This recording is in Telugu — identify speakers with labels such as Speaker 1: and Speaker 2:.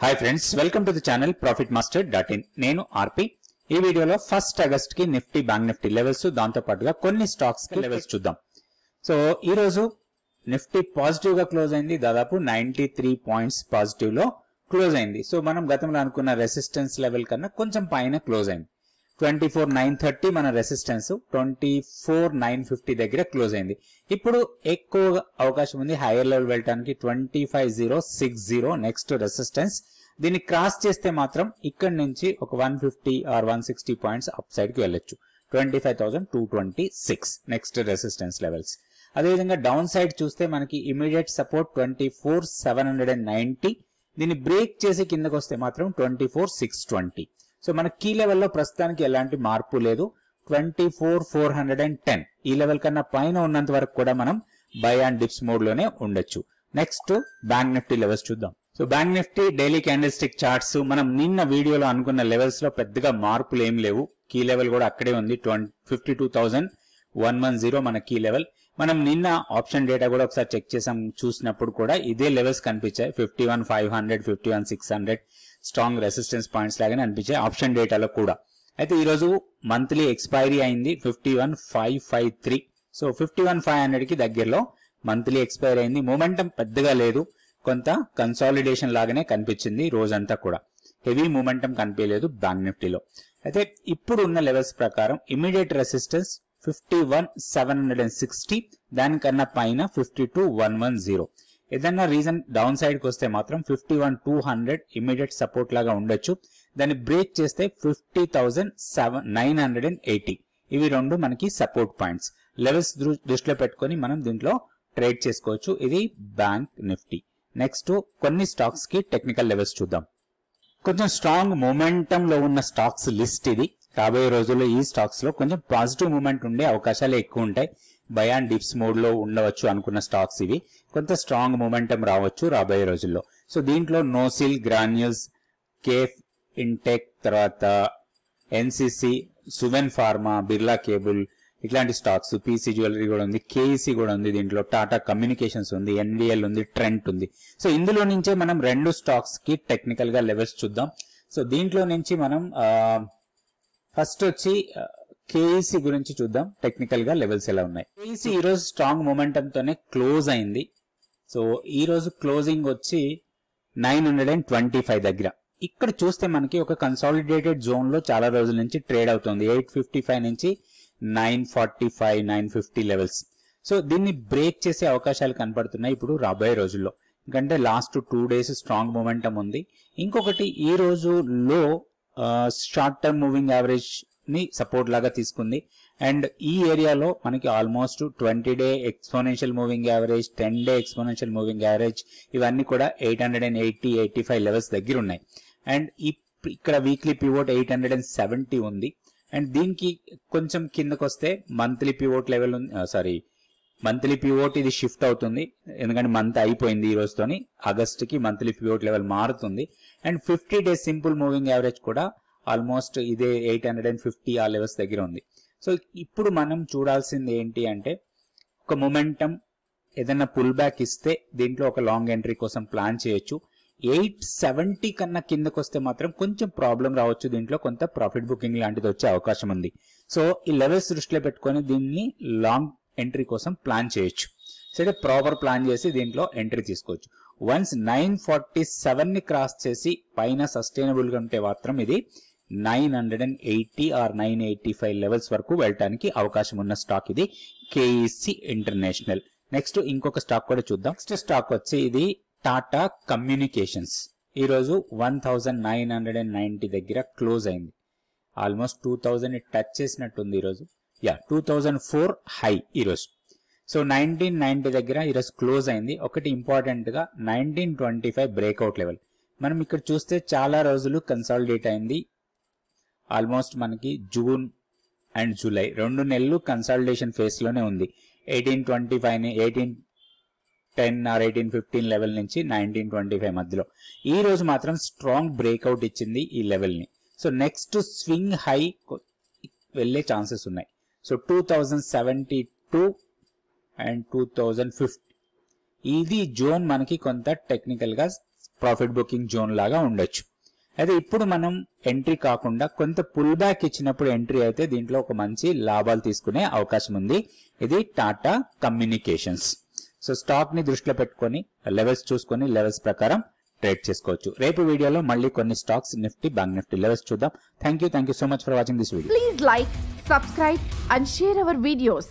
Speaker 1: Hi friends, welcome to the channel profitmaster.in. నేను ఆర్పి. ఈ వీడియోలో 1st ఆగస్ట్ కి నిఫ్టీ బ్యాంక్ నిఫ్టీ లెవెల్స్, దాంతో పాటుగా కొన్ని స్టాక్స్ కి లెవెల్స్ చూద్దాం. సో ఈ రోజు నిఫ్టీ పాజిటివ్ గా క్లోజ్ అయింది, దాదాపు 93 పాయింట్స్ పాజిటివ్ లో క్లోజ్ అయింది. సో మనం గతంలో అనుకున్న రెసిస్టెన్స్ లెవెల్ కన్నా కొంచెం పైన క్లోజ్ అయింది. 24,930 మన రెసిస్టెన్స్, 24,950 దగ్గర క్లోజ్ అయింది. ఇప్పుడు ఎక్కువ అవకాశం ఉంది హైయర్ లెవెల్ వెళ్ళడానికి. 25,060 నెక్స్ట్ రెసిస్టెన్స్. దీన్ని క్రాస్ చేస్తే మాత్రం ఇక్కడ నుంచి ఒక 150 ఆర్ 160 పాయింట్స్ అప్ సైడ్ కి వెళ్ళొచ్చు. 25,226 నెక్స్ట్ రెసిస్టెన్స్ లెవెల్స్. అదేవిధంగా డౌన్ సైడ్ చూస్తే మనకి ఇమీడియట్ సపోర్ట్ 24,790. దీన్ని బ్రేక్ చేసి కిందకు వస్తే మాత్రం 24,620. సో మన కీ లెవెల్లో ప్రస్తుతానికి ఎలాంటి మార్పు లేదు. 24,410 ఈ లెవెల్ కన్నా పైన ఉన్నంత వరకు కూడా మనం బై అండ్ డిప్స్ మోడ్ లోనే ఉండొచ్చు. నెక్స్ట్ బ్యాంక్ నిఫ్టీ లెవెల్స్ చూద్దాం. So bank Nifty daily candle stick charts, మనం నిన్న వీడియోలో అనుకున్న లెవెల్స్ లో పెద్దగా మార్పులు ఏం లేవు. కీ లెవెల్ కూడా అక్కడే ఉంది. 52,110 మన కీ లెవెల్. మనం నిన్న ఆప్షన్ డేటా కూడా ఒకసారి చెక్ చేసాం, చూసినప్పుడు కూడా ఇదే లెవెల్స్ కనిపించాయి. 51,500, 51,600 స్ట్రాంగ్ రెసిస్టెన్స్ పాయింట్స్ లాగానే అనిపించాయి ఆప్షన్ డేటాలో కూడా. అయితే ఈ రోజు మంత్లీ ఎక్స్పైరీ అయింది 51,553. సో 51,500 కి దగ్గరలో మంత్లీ ఎక్స్పైరీ అయింది. మొమెంటం పెద్దగా లేదు, కొంత కన్సాలిడేషన్ లాగానే కనిపించింది రోజంతా కూడా. హెవీ మొమెంటం కనిపించలేదు బ్యాంక్ నిఫ్టీలో. అయితే ఇప్పుడు ఉన్న లెవెల్స్ ప్రకారం ఇమీడియట్ రెసిస్టెన్స్ 51,760, దానికన్నా పైన 52,110. ఏదన్నా రీజన్ డౌన్ సైడ్ కి వస్తే మాత్రం 51,200 ఇమీడియట్ సపోర్ట్ లాగా ఉండొచ్చు. దాన్ని బ్రేక్ చేస్తే 50,980. ఇవి రెండు మనకి సపోర్ట్ పాయింట్స్. లెవెల్స్ దృష్టిలో పెట్టుకొని మనం దీంట్లో ట్రేడ్ చేసుకోవచ్చు. ఇది బ్యాంక్ నిఫ్టీ. నెక్స్ట్ కొన్ని స్టాక్స్ కి టెక్నికల్ లెవెల్స్ చూద్దాం. కొంచెం స్ట్రాంగ్ మొమెంటం లో ఉన్న స్టాక్స్ లిస్ట్ ఇది. రాబోయే రోజుల్లో ఈ స్టాక్స్ లో కొంచెం పాజిటివ్ మూమెంట్ ఉండే అవకాశాలు ఎక్కువ ఉంటాయి. బై అండ్ డిప్స్ మోడ్ లో ఉండవచ్చు అనుకున్న స్టాక్స్ ఇవి. కొంత స్ట్రాంగ్ మొమెంటం రావచ్చు రాబోయే రోజుల్లో. సో దీంట్లో నోసిల్, గ్రాన్యూల్స్, కేఫ్ ఇన్టెక్, తర్వాత NCC, Suven pharma, Birla cable, ఇట్లాంటి స్టాక్స్. పీసీ జ్యువెలరీ కూడా ఉంది, కేఈసీ కూడా ఉంది, దీంట్లో టాటా కమ్యూనికేషన్స్ ఉంది, ఎన్విఎల్ ఉంది, ట్రెంట్ ఉంది. సో ఇందులో నుంచే మనం రెండు స్టాక్స్ కి టెక్నికల్ గా లెవెల్స్ చూద్దాం. సో దీంట్లో నుంచి మనం ఫస్ట్ వచ్చి కేఈసీ గురించి చూద్దాం. టెక్నికల్ గా లెవెల్స్ ఎలా ఉన్నాయి. కేఈసీ ఈ రోజు స్ట్రాంగ్ మొమెంటం తోనే క్లోజ్ అయింది. సో ఈ రోజు క్లోజింగ్ వచ్చి 925 దగ్గర. ఇక్కడ చూస్తే మనకి ఒక కన్సాలిడేటెడ్ జోన్ లో చాలా రోజుల నుంచి ట్రేడ్ అవుతుంది. 855 నుంచి 945, 950 లెవెల్స్. సో దీన్ని బ్రేక్ చేసే అవకాశాలు కనపడుతున్నాయి ఇప్పుడు రాబోయే రోజుల్లో. ఎందుకంటే లాస్ట్ 2 డేస్ స్ట్రాంగ్ మొమెంటం ఉంది. ఇంకొకటి ఈ రోజు లో షార్ట్ టర్మ్ మూవింగ్ యావరేజ్ ని సపోర్ట్ లాగా తీసుకుంది. అండ్ ఈ ఏరియాలో మనకి almost 20-డే exponential moving average, 10-డే exponential moving average, ఇవన్నీ కూడా 880, 85 లెవెల్స్ దగ్గర ఉన్నాయి. అండ్ ఇక్కడ వీక్లీ పివోట్ 870 ఉంది. అండ్ దీనికి కొంచెం కిందకు వస్తే monthly pivot level monthly pivot ఇది షిఫ్ట్ అవుతుంది. ఎందుకంటే మంత్ అయిపోయింది ఈ రోజుతోని. ఆగస్ట్ కి మంత్లీ పివోట్ లెవెల్ మారుతుంది. అండ్ 50-డే సింపుల్ మూవింగ్ యావరేజ్ కూడా ఆల్మోస్ట్ ఇదే 850 ఆ లెవెల్స్ దగ్గర ఉంది. సో ఇప్పుడు మనం చూడాల్సింది ఏంటి అంటే, ఒక మొమెంటం ఏదైనా పుల్ బ్యాక్ ఇస్తే దీంట్లో ఒక లాంగ్ ఎంట్రీ కోసం ప్లాన్ చేయొచ్చు. 870 కన్నా కిందకు వస్తే మాత్రం కొంచెం ప్రాబ్లం రావచ్చు. దీంట్లో కొంత ప్రాఫిట్ బుకింగ్ లాంటిది వచ్చే అవకాశం ఉంది. సో ఈ లెవెల్స్ దృష్టిలో పెట్టుకొని దీన్ని లాంగ్ ఎంట్రీ కోసం ప్లాన్ చేయొచ్చు. సరే, ప్రాపర్ ప్లాన్ చేసి దీంట్లో ఎంట్రీ తీసుకోవచ్చు. వన్స్ 947 ని క్రాస్ చేసి పైన సస్టైనబుల్ గా ఉంటే మాత్రం ఇది 980 ఆర్ 985 లెవెల్స్ వరకు వెళ్ళటానికి అవకాశం ఉన్న స్టాక్ ఇది కేఈసీ ఇంటర్నేషనల్. నెక్స్ట్ ఇంకొక స్టాక్ కూడా చూద్దాం. నెక్స్ట్ స్టాక్ వచ్చి ఇది టాటా కమ్యూనికేషన్స్. ఈ రోజు 1,990 దగ్గర క్లోజ్ అయింది. ఆల్మోస్ట్ 2,000 టచ్ చేసినట్టుంది ఈరోజు. 2004 హై ఈరోజు. సో 1990 దగ్గర ఈరోజు క్లోజ్ అయింది. ఒకటి ఇంపార్టెంట్ గా 1925 బ్రేక్అవుట్ లెవెల్. మనం ఇక్కడ చూస్తే చాలా రోజులు కన్సాలిడేట్ అయింది. ఆల్మోస్ట్ మనకి జూన్ అండ్ జూలై 2 నెలలు కన్సాలిడేషన్ ఫేస్ లోనే ఉంది. 1825 1810 ఆర్ 1815 లెవెల్ నుంచి 1925 మధ్యలో. ఈ రోజు మాత్రం స్ట్రాంగ్ బ్రేక్అవుట్ ఇచ్చింది ఈ లెవెల్ ని. సో నెక్స్ట్ స్వింగ్ హై వెళ్లే ఛాన్సెస్ ఉన్నాయి. సో 2072 అండ్ 2050 ఇది జోన్ మనకి కొంత టెక్నికల్ గా ప్రాఫిట్ బుకింగ్ జోన్ లాగా ఉండొచ్చు. అయితే ఇప్పుడు మనం ఎంట్రీ కాకుండా కొంత పుల్ బ్యాక్ ఇచ్చినప్పుడు ఎంట్రీ అయితే దీంట్లో ఒక మంచి లాభాలు తీసుకునే అవకాశం ఉంది. ఇది టాటా కమ్యూనికేషన్స్. సో స్టాక్ ని దృష్టిలో పెట్టుకొని లెవెల్స్ చూసుకొని లెవెల్స్ ప్రకారం ట్రేడ్ చేసుకోవచ్చు. రేపు వీడియోలో మళ్ళీ కొన్ని stocks Nifty, bank Nifty levels చూద్దాం. Thank you so much for watching this video.
Speaker 2: Please like, subscribe and share our videos.